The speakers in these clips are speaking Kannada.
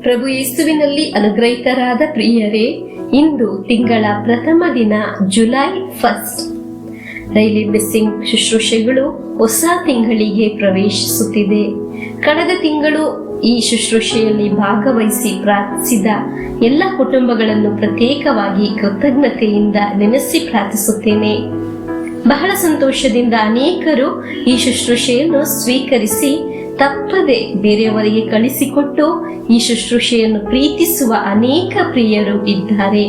ಪ್ರಭು ಯೇಸುವಿನಲ್ಲಿ ಅನುಗ್ರಹಿತರಾದ ಪ್ರಿಯರೇ, ಇಂದು ತಿಂಗಳ ಪ್ರಥಮ ದಿನ ಜುಲೈ 1. ಡೈಲಿ ಬ್ಲೆಸ್ಸಿಂಗ್ ಶುಶ್ರೂಷೆಗಳು ಹೊಸ ತಿಂಗಳಿಗೆ ಪ್ರವೇಶಿಸುತ್ತಿದೆ. ಕಳೆದ ತಿಂಗಳು ಈ ಶುಶ್ರೂಷೆಯಲ್ಲಿ ಭಾಗವಹಿಸಿ ಪ್ರಾರ್ಥಿಸಿದ ಎಲ್ಲ ಕುಟುಂಬಗಳನ್ನು ಪ್ರತ್ಯೇಕವಾಗಿ ಕೃತಜ್ಞತೆಯಿಂದ ನೆನೆಸಿ ಪ್ರಾರ್ಥಿಸುತ್ತೇನೆ. ಬಹಳ ಸಂತೋಷದಿಂದ ಅನೇಕರು ಈ ಶುಶ್ರೂಷೆಯನ್ನು ಸ್ವೀಕರಿಸಿ ತಪ್ಪದೆ ಬೇರೆಯವರಿಗೆ ಕಳಿಸಿಕೊಟ್ಟು ಈ ಶುಶ್ರೂಷೆಯನ್ನು ಪ್ರೀತಿಸುವ ಅನೇಕ ಪ್ರಿಯರು ಇದ್ದಾರೆ.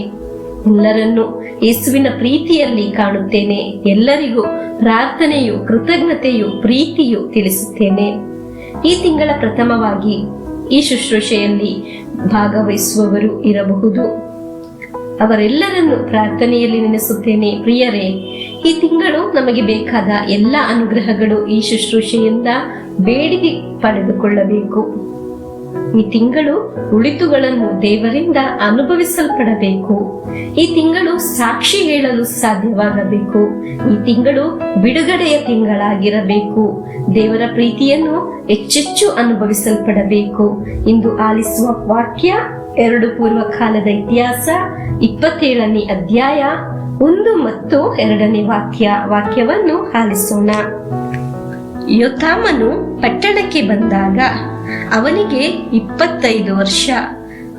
ಎಲ್ಲರನ್ನು ಯೇಸುವಿನ ಪ್ರೀತಿಯಲ್ಲಿ ಕಾಣುತ್ತೇನೆ. ಎಲ್ಲರಿಗೂ ಪ್ರಾರ್ಥನೆಯು, ಕೃತಜ್ಞತೆಯು, ಪ್ರೀತಿಯು ತಿಳಿಸುತ್ತೇನೆ. ಈ ತಿಂಗಳ ಪ್ರಥಮವಾಗಿ ಈ ಶುಶ್ರೂಷೆಯಲ್ಲಿ ಭಾಗವಹಿಸುವವರು ಇರಬಹುದು. ಅವರೆಲ್ಲರನ್ನು ಪ್ರಾರ್ಥನೆಯಲ್ಲಿ ನೆನೆಸುತ್ತೇನೆ. ಪ್ರಿಯರೇ, ಈ ತಿಂಗಳು ನಮಗೆ ಬೇಕಾದ ಎಲ್ಲ ಅನುಗ್ರಹಗಳು ಈ ಶುಶ್ರೂಷೆಯಿಂದ ಬೇಡಿಕೆ ಪಡೆದುಕೊಳ್ಳಬೇಕು. ಈ ತಿಂಗಳು ಉಳಿತುಗಳನ್ನು ದೇವರಿಂದ ಅನುಭವಿಸಲ್ಪಡಬೇಕು. ಈ ತಿಂಗಳು ಸಾಕ್ಷಿ ಹೇಳಲು ಸಾಧ್ಯವಾಗಬೇಕು. ಈ ತಿಂಗಳು ಬಿಡುಗಡೆಯ ತಿಂಗಳಾಗಿರಬೇಕು. ದೇವರ ಪ್ರೀತಿಯನ್ನು ಹೆಚ್ಚೆಚ್ಚು ಅನುಭವಿಸಲ್ಪಡಬೇಕು. ಇಂದು ಆಲಿಸುವ ವಾಕ್ಯ 2 ಪೂರ್ವಕಾಲದ ಇತಿಹಾಸ 27ನೇ ಅಧ್ಯಾಯ 1 ಮತ್ತು 2ನೇ ವಾಕ್ಯವನ್ನು ಆಲಿಸೋಣ. ಯೋತಾಮನು ಪಟ್ಟಣಕ್ಕೆ ಬಂದಾಗ ಅವನಿಗೆ 25 ವರ್ಷ.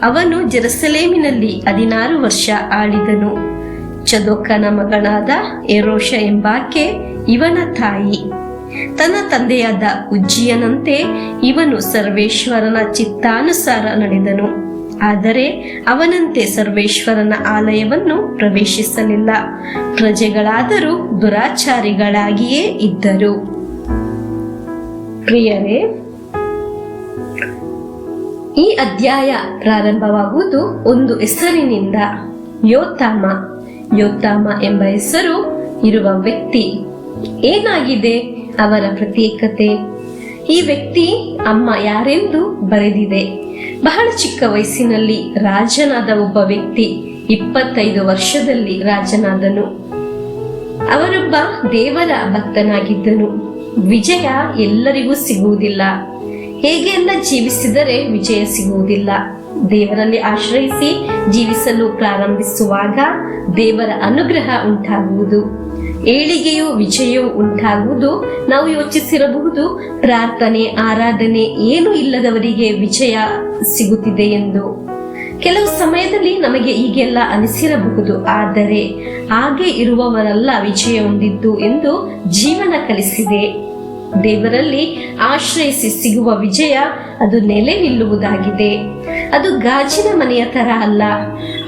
ಅವನು ಜೆರುಸಲೇಮಿನಲ್ಲಿ 16 ವರ್ಷ ಆಳಿದನು. ಚದೋಕನ ಮಗಳಾದ ಯೆರೋಷ ಎಂಬಾಕೆ ಇವನ ತಾಯಿ. ತನ್ನ ತಂದೆಯಾದ ಉಜ್ಜಿಯನಂತೆ ಇವನು ಸರ್ವೇಶ್ವರನ ಚಿತ್ತಾನುಸಾರ ನಡೆದನು. ಆದರೆ ಅವನಂತೆ ಸರ್ವೇಶ್ವರನ ಆಲಯವನ್ನು ಪ್ರವೇಶಿಸಲಿಲ್ಲ. ಪ್ರಜೆಗಳಾದರೂ ದುರಾಚಾರಿಗಳಾಗಿಯೇ ಇದ್ದರು. ಪ್ರಿಯರೇ, ಈ ಅಧ್ಯಾಯ ಪ್ರಾರಂಭವಾಗುವುದು ಒಂದು ಹೆಸರಿನಿಂದ. ಯೋತಾಮ ಎಂಬ ಹೆಸರು ಇರುವ ವ್ಯಕ್ತಿ. ಏನಾಗಿದೆ ಅವರ ಪ್ರತ್ಯೇಕತೆ? ಈ ವ್ಯಕ್ತಿ ಅಮ್ಮ ಯಾರೆಂದು ಬರೆದಿದೆ. ಬಹಳ ಚಿಕ್ಕ ವಯಸ್ಸಿನಲ್ಲಿ ರಾಜನಾದ ಒಬ್ಬ ವ್ಯಕ್ತಿ 25 ವರ್ಷದಲ್ಲಿ ರಾಜನಾದನು. ಅವರೊಬ್ಬ ದೇವರ ಭಕ್ತನಾಗಿದ್ದನು. ವಿಜಯ ಎಲ್ಲರಿಗೂ ಸಿಗುವುದಿಲ್ಲ. ಹೇಗೆಲ್ಲ ಜೀವಿಸಿದರೆ ವಿಜಯ ಸಿಗುವುದಿಲ್ಲ. ದೇವರಲ್ಲಿ ಆಶ್ರಯಿಸಿ ಜೀವಿಸಲು ಪ್ರಾರಂಭಿಸುವಾಗ ದೇವರ ಅನುಗ್ರಹ ಉಂಟಾಗುವುದು. ಏಳಿಗೆಯೂ ವಿಜಯವೂ ಉಂಟಾಗುವುದು. ನಾವು ಯೋಚಿಸಿರಬಹುದು, ಪ್ರಾರ್ಥನೆ, ಆರಾಧನೆ ಏನೂ ಇಲ್ಲದವರಿಗೆ ವಿಜಯ ಸಿಗುತ್ತಿದೆ ಎಂದು. ಕೆಲವು ಸಮಯದಲ್ಲಿ ನಮಗೆ ಹೀಗೆಲ್ಲ ಅನಿಸಿರಬಹುದು. ಆದರೆ ಹಾಗೆ ಇರುವವರೆಲ್ಲ ವಿಜಯ ಹೊಂದಿದ್ದು ಎಂದು ಜೀವನ ಕಲಿಸಿದೆ. ದೇವರಲ್ಲಿ ಆಶ್ರಯಿಸಿ ಸಿಗುವ ವಿಜಯ ಅದು ನೆಲೆ ನಿಲ್ಲುವುದಾಗಿದೆ. ಅದು ಗಾಜಿನ ಮನೆಯ ತರ ಅಲ್ಲ,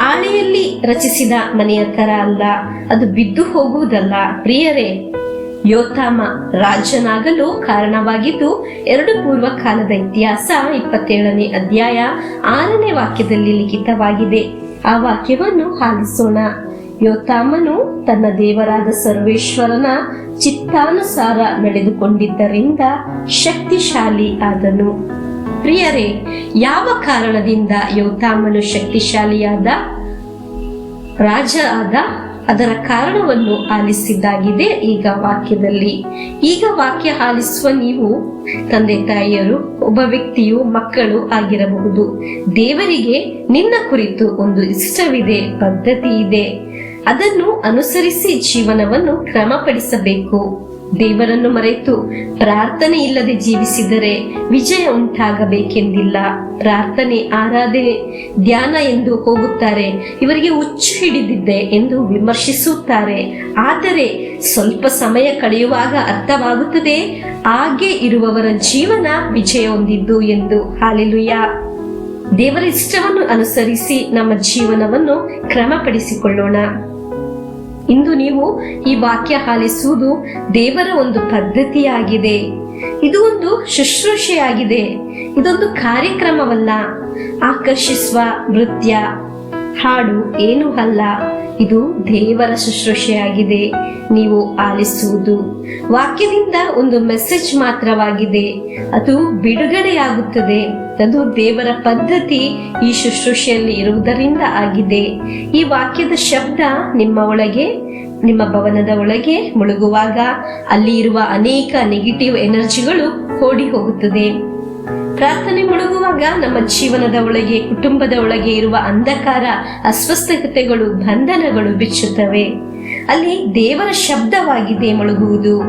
ಆಳೆಯಲ್ಲಿ ರಚಿಸಿದ ಮನೆಯ ತರ ಅಲ್ಲ, ಅದು ಬಿದ್ದು ಹೋಗುವುದಲ್ಲ. ಪ್ರಿಯರೇ, ಯೋತಾಮ ರಾಜನಾಗಲು ಕಾರಣವಾಗಿದ್ದು 2 ಪೂರ್ವಕಾಲದ ಇತಿಹಾಸ 27ನೇ ಅಧ್ಯಾಯ 6ನೇ ವಾಕ್ಯದಲ್ಲಿ ಲಿಖಿತವಾಗಿದೆ. ಆ ವಾಕ್ಯವನ್ನು ಆಲಿಸೋಣ. ಯೋತಾಮನು ತನ್ನ ದೇವರಾದ ಸರ್ವೇಶ್ವರನ ಚಿತ್ತಾನುಸಾರ ನಡೆದುಕೊಂಡಿದ್ದರಿಂದ ಶಕ್ತಿಶಾಲಿ ಆದನು. ಪ್ರಿಯರೇ, ಯಾವ ಕಾರಣದಿಂದ ಯೋತಾಮನು ಶಕ್ತಿಶಾಲಿಯಾದ ರಾಜ ಆದ? ಅದರ ಕಾರಣವನ್ನು ಆಲಿಸಿದ್ದಾಗಿದೆ ಈಗ ವಾಕ್ಯದಲ್ಲಿ. ಈಗ ವಾಕ್ಯ ಆಲಿಸುವ ನೀವು ತಂದೆ ತಾಯಿಯರು, ಒಬ್ಬ ವ್ಯಕ್ತಿಯು, ಮಕ್ಕಳು ಆಗಿರಬಹುದು. ದೇವರಿಗೆ ನಿನ್ನ ಕುರಿತು ಒಂದು ಇಷ್ಟವಿದೆ, ಪದ್ಧತಿ ಇದೆ. ಅದನ್ನು ಅನುಸರಿಸಿ ಜೀವನವನ್ನು ಕ್ರಮಪಡಿಸಬೇಕು. ದೇವರನ್ನು ಮರೆತು ಪ್ರಾರ್ಥನೆ ಇಲ್ಲದೆ ಜೀವಿಸಿದರೆ ವಿಜಯ ಉಂಟಾಗಬೇಕೆಂದಿಲ್ಲ. ಪ್ರಾರ್ಥನೆ, ಆರಾಧನೆ, ಧ್ಯಾನ ಎಂದು ಹೋಗುತ್ತಾರೆ. ಇವರಿಗೆ ಹುಚ್ಚು ಹಿಡಿದಿದೆ ಎಂದು ವಿಮರ್ಶಿಸುತ್ತಾರೆ. ಆದರೆ ಸ್ವಲ್ಪ ಸಮಯ ಕಳೆಯುವಾಗ ಅರ್ಥವಾಗುತ್ತದೆ, ಹಾಗೆ ಇರುವವರ ಜೀವನ ವಿಜಯ ಹೊಂದಿದ್ದು ಎಂದು. ಹಾಲೆಲೂಯಾ. ದೇವರ ಇಷ್ಟವನ್ನು ಅನುಸರಿಸಿ ನಮ್ಮ ಜೀವನವನ್ನು ಕ್ರಮಪಡಿಸಿಕೊಳ್ಳೋಣ. ಇಂದು ನೀವು ಈ ವಾಕ್ಯ ಆಲಿಸುವುದು ದೇವರ ಒಂದು ಪದ್ಧತಿಯಾಗಿದೆ. ಇದು ಒಂದು ಶುಶ್ರೂಷೆಯಾಗಿದೆ. ಇದೊಂದು ಕಾರ್ಯಕ್ರಮವಲ್ಲ. ಆಕರ್ಷಿಸುವ ನೃತ್ಯ, ಹಾಡು ಏನೂ ಅಲ್ಲ. ಇದು ದೇವರ ಶುಶ್ರೂಷೆಯಾಗಿದೆ. ನೀವು ಆಲಿಸುವುದು ವಾಕ್ಯದಿಂದ ಒಂದು ಮೆಸೇಜ್ ಮಾತ್ರವಾಗಿದೆ. ಅದು ಬಿಡುಗಡೆಯಾಗುತ್ತದೆ. ಅದು ದೇವರ ಪದ್ಧತಿ ಈ ಶುಶ್ರೂಷೆಯಲ್ಲಿ ಇರುವುದರಿಂದ ಆಗಿದೆ. ಈ ವಾಕ್ಯದ ಶಬ್ದ ನಿಮ್ಮ ಒಳಗೆ, ನಿಮ್ಮ ಭವನದ ಒಳಗೆ ಮುಳುಗುವಾಗ ಅಲ್ಲಿ ಇರುವ ಅನೇಕ ನೆಗೆಟಿವ್ ಎನರ್ಜಿಗಳು ಓಡಿ ಹೋಗುತ್ತದೆ. ಪ್ರಾರ್ಥನೆ ಮುಳುಗುವಾಗ ನಮ್ಮ ಜೀವನದ ಒಳಗೆ, ಕುಟುಂಬದ ಒಳಗೆ ಇರುವ ಅಂಧಕಾರ, ಅಸ್ವಸ್ಥತೆಗಳು, ಬಂಧನಗಳು ಬಿಚ್ಚುತ್ತವೆ. ಅಲ್ಲಿ ದೇವರ ಶಬ್ದವಾಗಿದೆ ಮುಳುಗುವುದು.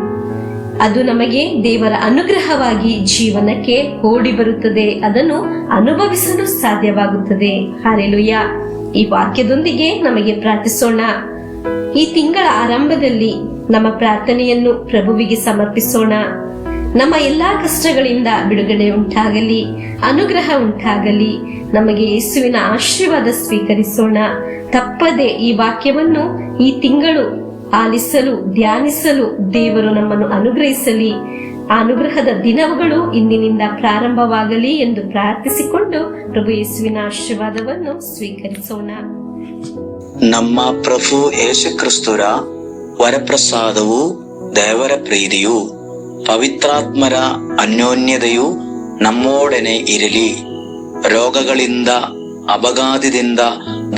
ಅದು ನಮಗೆ ದೇವರ ಅನುಗ್ರಹವಾಗಿ ಜೀವನಕ್ಕೆ ಓಡಿ ಬರುತ್ತದೆ, ಅದನ್ನು ಅನುಭವಿಸಲು ಸಾಧ್ಯವಾಗುತ್ತದೆ. ಹಾಲೆಲೂಯಾ. ಈ ವಾಕ್ಯದೊಂದಿಗೆ ನಮಗೆ ಪ್ರಾರ್ಥಿಸೋಣ. ಈ ತಿಂಗಳ ಆರಂಭದಲ್ಲಿ ನಮ್ಮ ಪ್ರಾರ್ಥನೆಯನ್ನು ಪ್ರಭುವಿಗೆ ಸಮರ್ಪಿಸೋಣ. ನಮ್ಮ ಎಲ್ಲಾ ಕಷ್ಟಗಳಿಂದ ಬಿಡುಗಡೆ ಉಂಟಾಗಲಿ, ಅನುಗ್ರಹ ಉಂಟಾಗಲಿ. ನಮಗೆ ಯೇಸುವಿನ ಆಶೀರ್ವಾದ ಸ್ವೀಕರಿಸೋಣ. ತಪ್ಪದೆ ಈ ವಾಕ್ಯವನ್ನು ಈ ತಿಂಗಳು ಆಲಿಸಲು, ಧ್ಯಾನಿಸಲು ದೇವರು ನಮ್ಮನ್ನು ಅನುಗ್ರಹಿಸಲಿ. ಆ ಅನುಗ್ರಹದ ದಿನಗಳು ಇಂದಿನಿಂದ ಪ್ರಾರಂಭವಾಗಲಿ ಎಂದು ಪ್ರಾರ್ಥಿಸಿಕೊಂಡು ಪ್ರಭು ಯೇಸುವಿನ ಆಶೀರ್ವಾದವನ್ನು ಸ್ವೀಕರಿಸೋಣ. ನಮ್ಮ ಪ್ರಭು ಯೇಸು ಕ್ರಿಸ್ತರ ವರಪ್ರಸಾದವು, ದೇವರ ಪ್ರೀತಿಯು, ಪವಿತ್ರಾತ್ಮರ ಅನ್ಯೋನ್ಯತೆಯು ನಮ್ಮೊಡನೆ ಇರಲಿ. ರೋಗಗಳಿಂದ, ಅಪಘಾತದಿಂದ,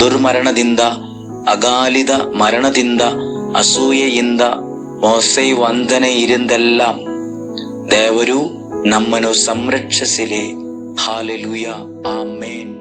ದುರ್ಮರಣದಿಂದ, ಅಗಾಲಿದ ಮರಣದಿಂದ, ಅಸೂಯೆಯಿಂದ, ಮೋಸೆ ವಂದನೆಯಿಂದೆಲ್ಲ ದೇವರು ನಮ್ಮನ್ನು ಸಂರಕ್ಷಿಸಲಿ. ಹಾಲೆಲೂಯಾ. ಆಮೇನ್.